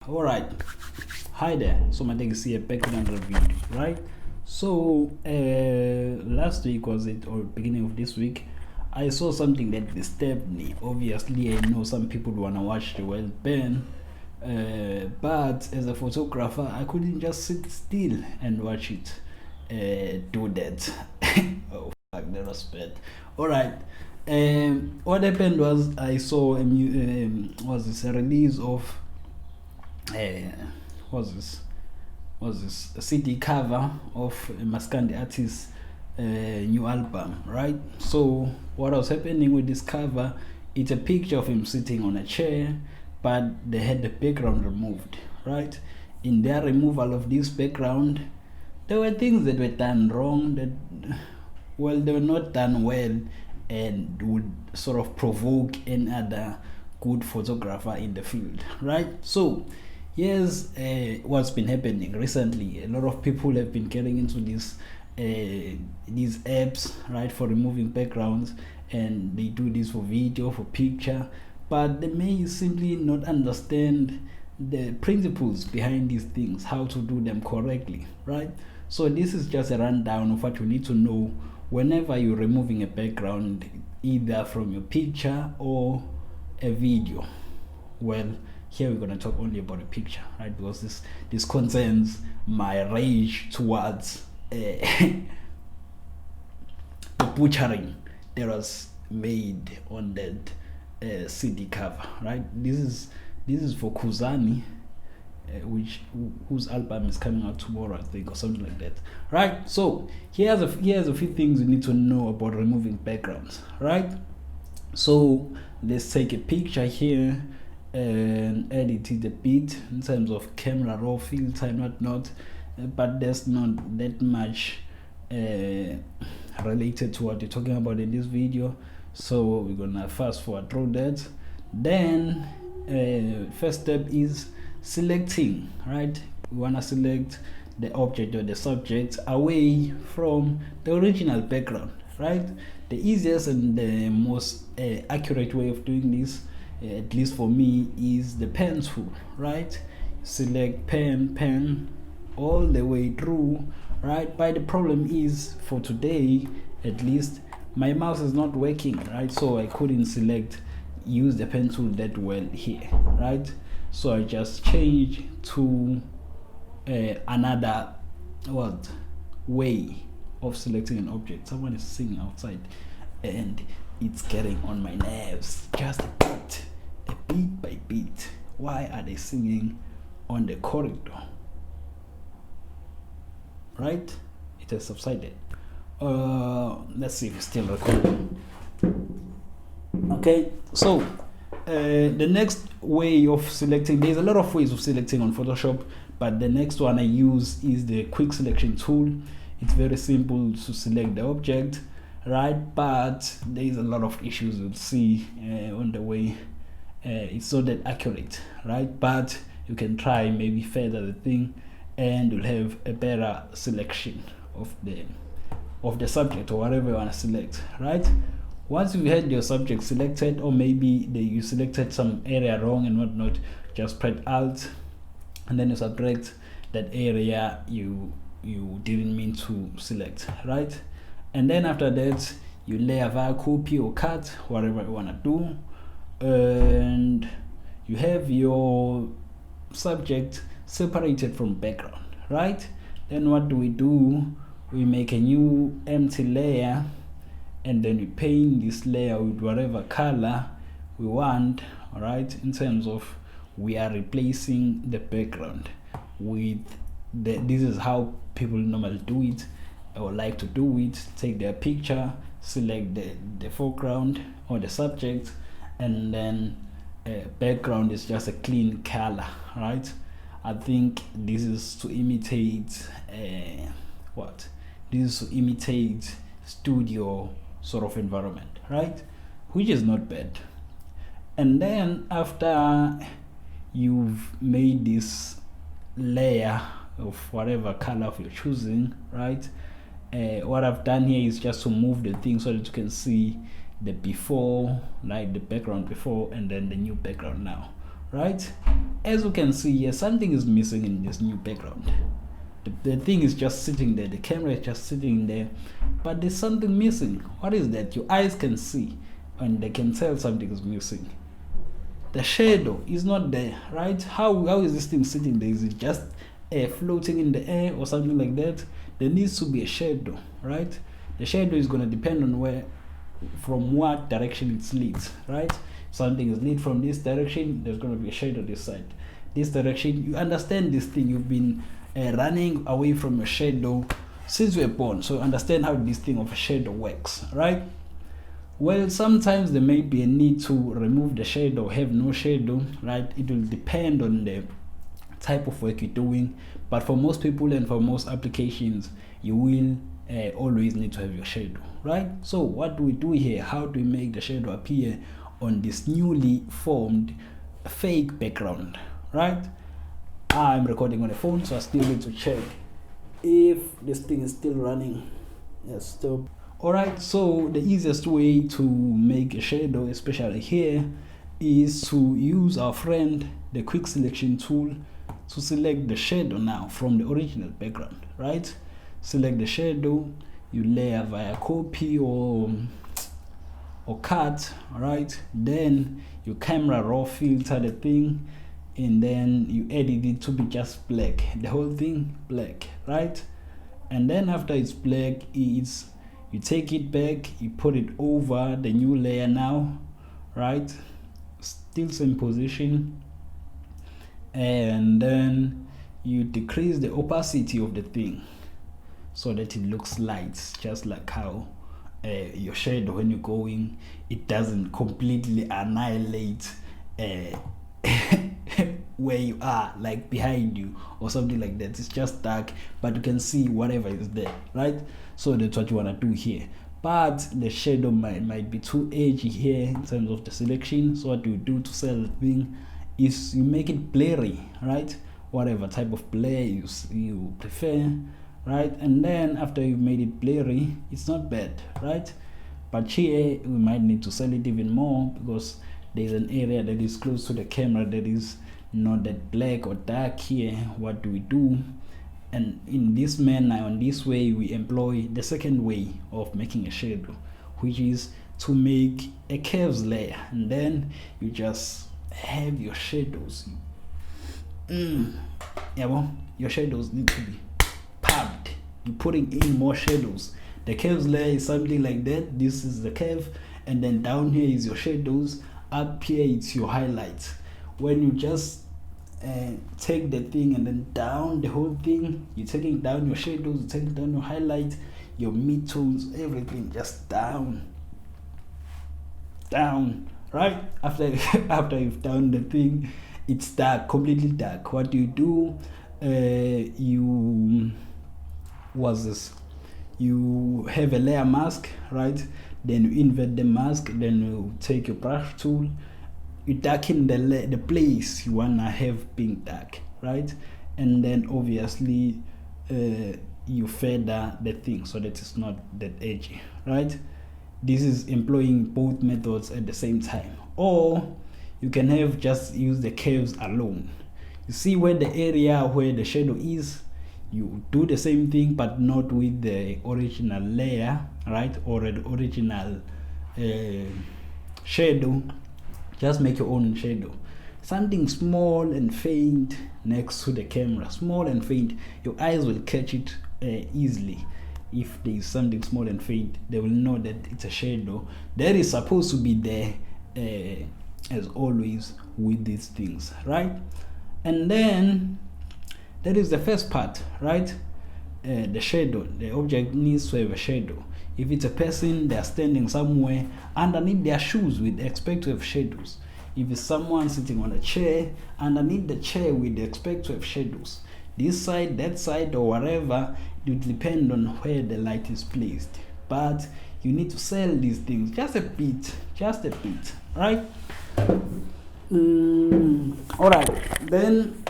All right, hi there. So my name is here back with another video, right? So last week was it, or beginning of this week, I saw something that disturbed me. Obviously I know some people want to watch the world burn, but as a photographer I couldn't just sit still and watch it do that. Oh fuck, that was bad. All right. What happened was I saw a release of was this a CD cover of Maskandi artist's new album, right? So what was happening with this cover, it's a picture of him sitting on a chair, but they had the background removed, right? In their removal of this background, there were things that were done wrong, that they were not done well, and would sort of provoke any other good photographer in the field, right? So here's what's been happening recently. A lot of people have been getting into these apps, right, for removing backgrounds, and they do this for video, for picture, but they may simply not understand the principles behind these things, how to do them correctly, right? So this is just a rundown of what you need to know whenever you're removing a background, either from your picture or a video. Well, here we're going to talk only about a picture, right? Because this concerns my rage towards the butchering that was made on that CD cover, right? This is for Kuzani, whose album is coming out tomorrow, I think, or something like that, right? So here's a few things you need to know about removing backgrounds, right? So let's take a picture here and edit it a bit in terms of camera raw, filter and whatnot, but there's not that much related to what you're talking about in this video, so we're gonna fast forward through that. Then first step is selecting, right? We want to select the object or the subject away from the original background, right? The easiest and the most accurate way of doing this, at least for me, is the pen tool, right? Select pen all the way through, right? But the problem is, for today at least, my mouse is not working, right? So I couldn't use the pen tool that well here, right? So I just change to another way of selecting an object. Someone is singing outside and it's getting on my nerves just a bit by bit. Why are they singing on the corridor? Right? It has subsided. Let's see if it's still recording. Okay, so the next way of selecting, there's a lot of ways of selecting on Photoshop, but the next one I use is the quick selection tool. It's very simple to select the object, right? But there's a lot of issues you'll see on the way. It's not that accurate, right? But you can try, maybe feather the thing, and you'll have a better selection of the subject or whatever you want to select, right? Once you've had your subject selected, or maybe you selected some area wrong and whatnot, just press Alt and then you subtract that area you didn't mean to select, right? And then after that, you layer via copy or cut, whatever you want to do, and you have your subject separated from background, right? Then what do? We make a new empty layer, and then we paint this layer with whatever color we want, all right? In terms of, we are replacing the background with this is how people normally do it, or like to do it. Take their picture, select the foreground or the subject, and then background is just a clean color, right? I think this is to imitate studio sort of environment, right? Which is not bad. And then after you've made this layer of whatever color of you're choosing, right? What I've done here is just to move the thing so that you can see the before, like the background before, and then the new background now, right? As you can see here, something is missing in this new background. The thing is just sitting there, the camera is just sitting there, but there's something missing. What is that? Your eyes can see and they can tell something is missing. The shadow is not there, right? How is this thing sitting there? Is it just floating in the air or something like that? There needs to be a shadow, right? The shadow is going to depend on from what direction it's lit, right? Something is lit from this direction, there's going to be a shadow this side. This direction, you understand this thing, you've been running away from your shadow since you were born, so understand how this thing of a shadow works, right? Well, sometimes there may be a need to remove the shadow, have no shadow, right? It will depend on the type of work you're doing, but for most people and for most applications, you will always need to have your shadow, right? So what do we do here? How do we make the shadow appear on this newly formed fake background, right? I'm recording on a phone, so I still need to check if this thing is still running. Yes, stop. Alright, so the easiest way to make a shadow, especially here, is to use our friend the quick selection tool to select the shadow now from the original background, right? Select the shadow, you layer via copy or cut, right? Then you camera raw filter the thing, and then you edit it to be just black, the whole thing black, right? And then after it's black, you take it back, you put it over the new layer now, right? Still same position, and then you decrease the opacity of the thing so that it looks light, just like how your shadow, when you're going, it doesn't completely annihilate where you are, like behind you or something like that. It's just dark, but you can see whatever is there, right? So that's what you want to do here. But the shadow might be too edgy here in terms of the selection. So what you do to sell the thing is you make it blurry, right? Whatever type of blur you prefer, right? And then after you've made it blurry, it's not bad, right? But here we might need to sell it even more because there's an area that is close to the camera that is not that black or dark here. What do we do? And in this manner, on this way, we employ the second way of making a shadow, which is to make a curves layer, and then you just have your shadows. Yeah, well, your shadows need to be pumped. You're putting in more shadows. The curves layer is something like that. This is the curve, and then down here is your shadows. Up here it's your highlights. When you just take the thing and then down the whole thing, you're taking down your shadows, you're taking down your highlights, your mid-tones, everything just down, right? After you've done the thing, it's dark, completely dark. What do? You have a layer mask, right? Then you invert the mask, then you take your brush tool, you darken the place you wanna have being dark, right? And then obviously you feather the thing so that it's not that edgy, right? This is employing both methods at the same time. Or you can have just use the curves alone. You see where the area where the shadow is, you do the same thing but not with the original layer, right? Or the original shadow. Just make your own shadow, something small and faint next to the camera, small and faint. Your eyes will catch it easily. If there is something small and faint, they will know that it's a shadow that is supposed to be there, as always with these things, right? And then that is the first part, right? The shadow, the object needs to have a shadow. If it's a person, they are standing somewhere underneath their shoes, we'd expect to have shadows. If it's someone sitting on a chair, underneath the chair, we'd expect to have shadows. This side, that side, or whatever, it will depend on where the light is placed. But you need to sell these things just a bit, right? Alright, then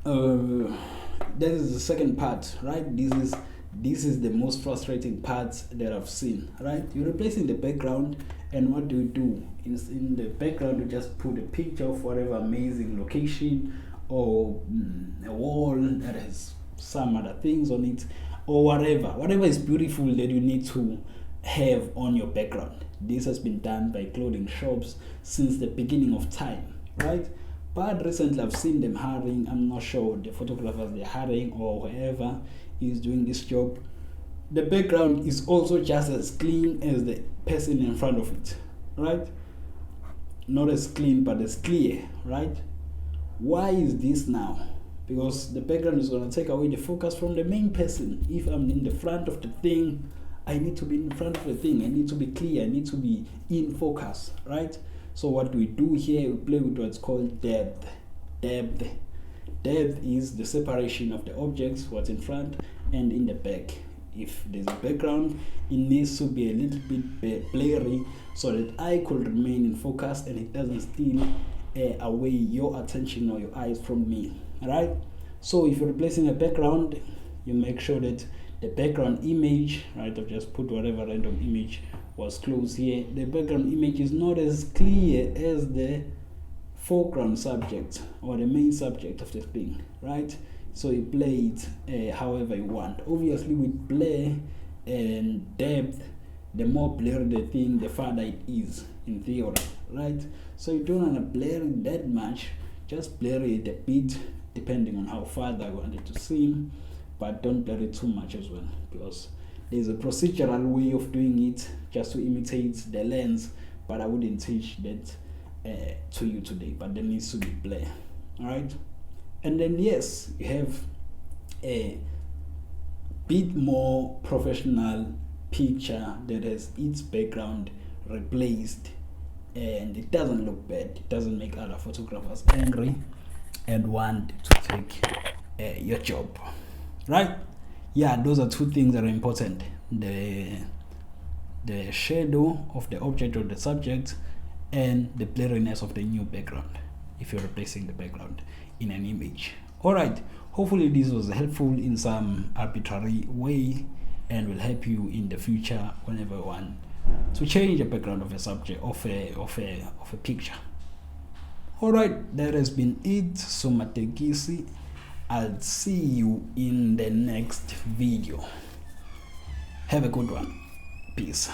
that is the second part, right? This is This is the most frustrating part that I've seen, right? You're replacing the background, and what do you do? In the background, you just put a picture of whatever amazing location, or a wall that has some other things on it, or whatever is beautiful that you need to have on your background. This has been done by clothing shops since the beginning of time, right? But recently I've seen them hiring, I'm not sure, the photographers they're hiring or whoever is doing this job, the background is also just as clean as the person in front of it, right? Not as clean, but as clear, right? Why is this now? Because the background is going to take away the focus from the main person. If I'm in the front of the thing, I need to be in front of the thing. I need to be clear. I need to be in focus, right? So what do we do here? We play with what's called depth. Depth is the separation of the objects, what's in front and in the back. If there's a background, it needs to be a little bit blurry so that I could remain in focus and it doesn't steal away your attention or your eyes from me, right? So if you're replacing a background, you make sure that the background image, right, I've just put whatever random image was close here, the background image is not as clear as the foreground subject or the main subject of the thing, right? So you play it however you want. Obviously with blur and depth, the more blurry the thing, the farther it is in theory, right? So you don't want to blur it that much, just blur it a bit depending on how far I want it to seem, but don't blur it too much as well, because there's a procedural way of doing it just to imitate the lens, but I wouldn't teach that to you today, but there needs to be blur, all right? And then yes, you have a bit more professional picture that has its background replaced and it doesn't look bad, it doesn't make other photographers angry and want to take your job, right? Yeah, those are two things that are important: the shadow of the object or the subject and the blurriness of the new background if you're replacing the background in an image. All right, hopefully this was helpful in some arbitrary way and will help you in the future whenever you want to change the background of a subject, of a picture. All right, that has been it. So Matekisi, I'll see you in the next video. Have a good one. Peace.